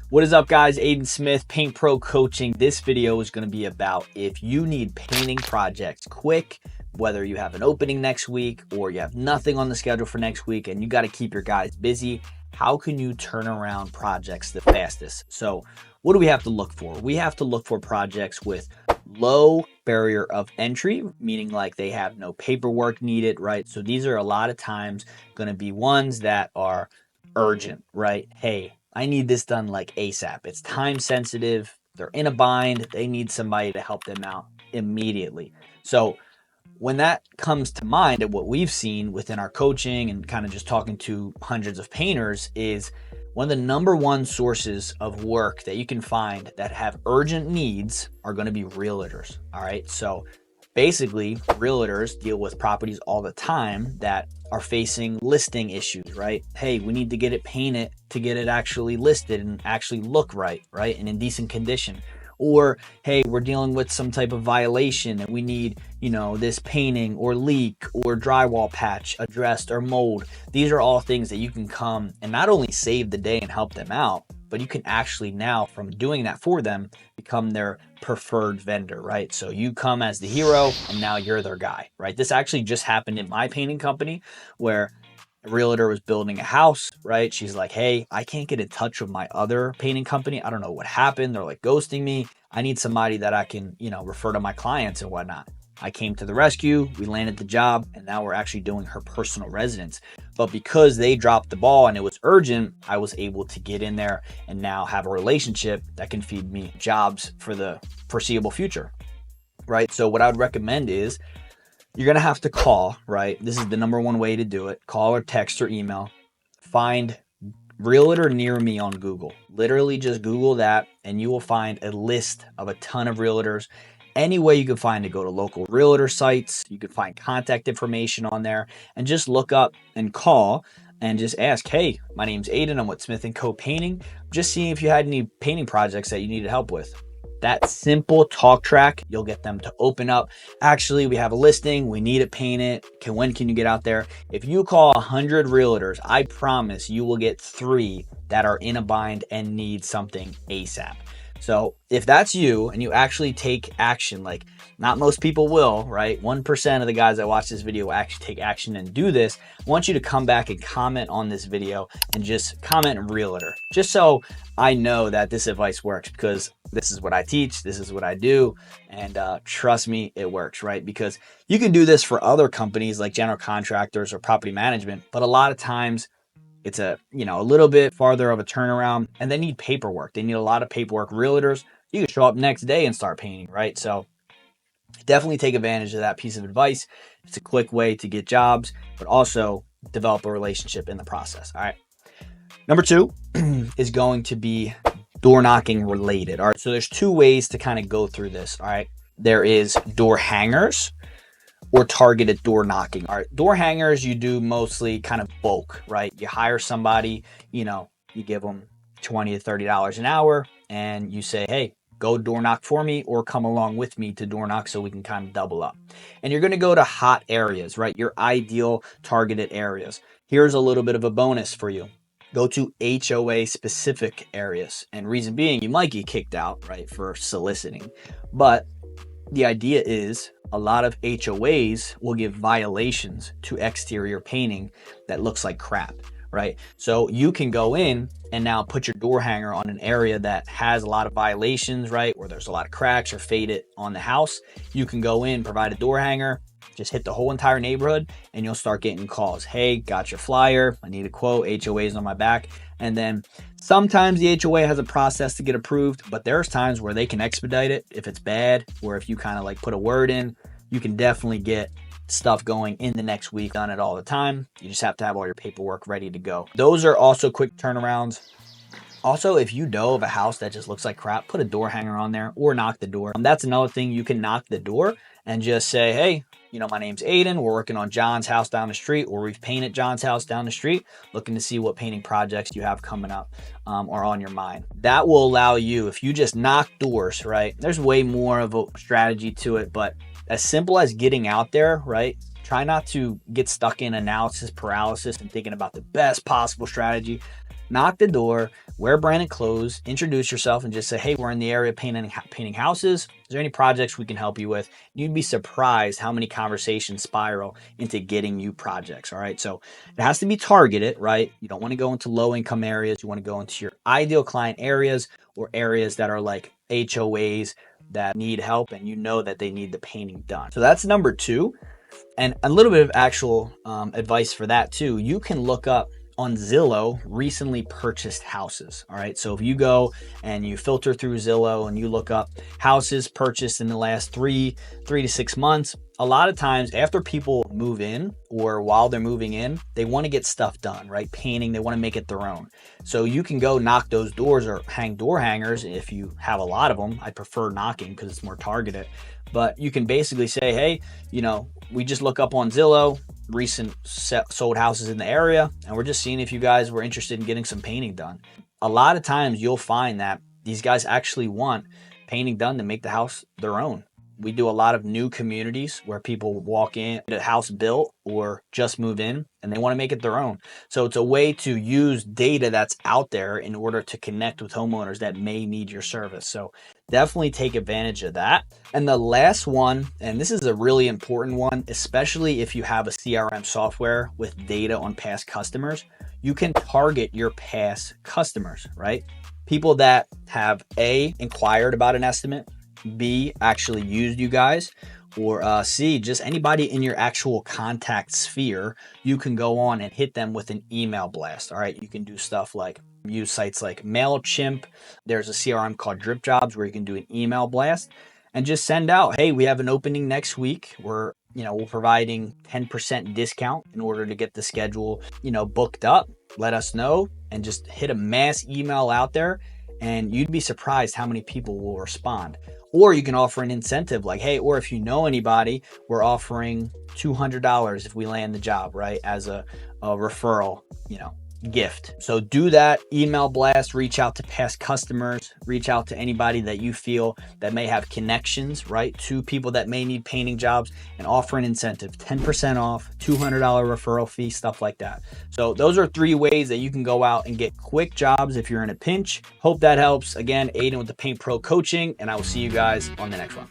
What is up, guys? Aiden Smith, Paint Pro Coaching. This video is going to be about if you need painting projects quick, whether you have an opening next week or you have nothing on the schedule for next week and you got to keep your guys busy, how can you turn around projects the fastest? So what do we have to look for? We have to look for projects with low barrier of entry, meaning like they have no paperwork needed, right? So these are a lot of times going to be ones that are urgent, right? Hey, I need this done like ASAP. It's time sensitive. They're in a bind. They need somebody to help them out immediately. So when that comes to mind, and what we've seen within our coaching and kind of just talking to hundreds of painters, is one of the number one sources of work that you can find that have urgent needs are going to be realtors. All right. So basically, realtors deal with properties all the time that are facing listing issues, right? Hey, we need to get it painted to get it actually listed and actually look right, right? And in decent condition. Or, hey, we're dealing with some type of violation and we need, this painting or leak or drywall patch addressed or mold. These are all things that you can come and not only save the day and help them out, but you can actually now, from doing that for them, become their preferred vendor, right? So you come as the hero and now you're their guy, right? This actually just happened in my painting company where a realtor was building a house, right? She's like, hey, I can't get in touch with my other painting company. I don't know what happened. They're like ghosting me. I need somebody that I can, refer to my clients and whatnot. I came to the rescue, we landed the job, and now we're actually doing her personal residence. But because they dropped the ball and it was urgent, I was able to get in there and now have a relationship that can feed me jobs for the foreseeable future, right? So what I would recommend is you're going to have to call, right? This is the number one way to do it. Call or text or email. Find realtor near me on Google. Literally just Google that and you will find a list of a ton of realtors. Any way you can find to go to local realtor sites. You can find contact information on there and just look up and call and just ask, hey, my name's Aiden. I'm with Smith & Co. Painting. Just seeing if you had any painting projects that you needed help with. That simple talk track, you'll get them to open up. Actually, we have a listing. We need it painted. When can you get out there? If you call 100 realtors, I promise you will get 3 that are in a bind and need something ASAP. So if that's you and you actually take action, like not most people will, right? 1% of the guys that watch this video will actually take action and do this. I want you to come back and comment on this video and just comment realtor, just so I know that this advice works, because this is what I teach, this is what I do, and trust me, it works, right? Because you can do this for other companies like general contractors or property management, but a lot of times it's a little bit farther of a turnaround and they need paperwork. They need a lot of paperwork. Realtors, you can show up next day and start painting, right? So definitely take advantage of that piece of advice. It's a quick way to get jobs, but also develop a relationship in the process. All right. Number 2 is going to be door knocking related. All right. So there's 2 ways to kind of go through this. All right. There is door hangers or targeted door knocking. All right. Door hangers, you do mostly kind of bulk, right? You hire somebody, you give them $20 to $30 an hour and you say, hey, go door knock for me or come along with me to door knock so we can kind of double up. And you're going to go to hot areas, right? Your ideal targeted areas. Here's a little bit of a bonus for you. Go to HOA specific areas. And reason being, you might get kicked out, right, for soliciting. But the idea is a lot of HOAs will give violations to exterior painting that looks like crap, right? So you can go in and now put your door hanger on an area that has a lot of violations, right? Where there's a lot of cracks or faded on the house. You can go in, provide a door hanger, just hit the whole entire neighborhood and you'll start getting calls. Hey, got your flyer. I need a quote. HOA's on my back. And then sometimes the HOA has a process to get approved, but there's times where they can expedite it if it's bad, or if you kind of like put a word in, you can definitely get stuff going in the next week. On it all the time. You just have to have all your paperwork ready to go. Those are also quick turnarounds. Also, if you know of a house that just looks like crap, put a door hanger on there or knock the door. That's another thing. You can knock the door and just say, hey, my name's Aiden. We're working on John's house down the street, or we've painted John's house down the street, looking to see what painting projects you have coming up or on your mind. That will allow you, if you just knock doors, right? There's way more of a strategy to it, but as simple as getting out there, right? Try not to get stuck in analysis paralysis and thinking about the best possible strategy. knock the door, wear branded clothes, introduce yourself, and just say, hey, we're in the area painting houses. Is there any projects we can help you with? You'd be surprised how many conversations spiral into getting you projects. All right. So it has to be targeted, right? You don't want to go into low income areas. You want to go into your ideal client areas or areas that are like HOAs that need help and you know that they need the painting done. So that's number 2. And a little bit of actual advice for that too. You can look up on Zillow recently purchased houses. All right. So if you go and you filter through Zillow and you look up houses purchased in the last 3 to 6 months, a lot of times after people move in or while they're moving in, they want to get stuff done, right? Painting, they want to make it their own. So you can go knock those doors or hang door hangers if you have a lot of them. I prefer knocking because it's more targeted. But you can basically say, hey, we just look up on Zillow, recent sold houses in the area, and we're just seeing if you guys were interested in getting some painting done. A lot of times you'll find that these guys actually want painting done to make the house their own. We do a lot of new communities where people walk in, get a house built or just move in, and they want to make it their own. So it's a way to use data that's out there in order to connect with homeowners that may need your service. So definitely take advantage of that. And the last one, and this is a really important one, especially if you have a CRM software with data on past customers, you can target your past customers, right? People that have A, inquired about an estimate, B, actually used you guys, or C, just anybody in your actual contact sphere. You can go on and hit them with an email blast. All right. You can do stuff like use sites like MailChimp. There's a CRM called Drip Jobs where you can do an email blast and just send out, hey, we have an opening next week. We're providing 10% discount in order to get the schedule, booked up. Let us know, and just hit a mass email out there. And you'd be surprised how many people will respond. Or you can offer an incentive like, hey, or if you know anybody, we're offering $200 if we land the job, right? As a referral, gift. So do that, email blast, reach out to past customers, reach out to anybody that you feel that may have connections, right? To people that may need painting jobs, and offer an incentive, 10% off, $200 referral fee, stuff like that. So those are 3 ways that you can go out and get quick jobs if you're in a pinch. Hope that helps. Again, Aiden with the Paint Pro Coaching, and I will see you guys on the next one.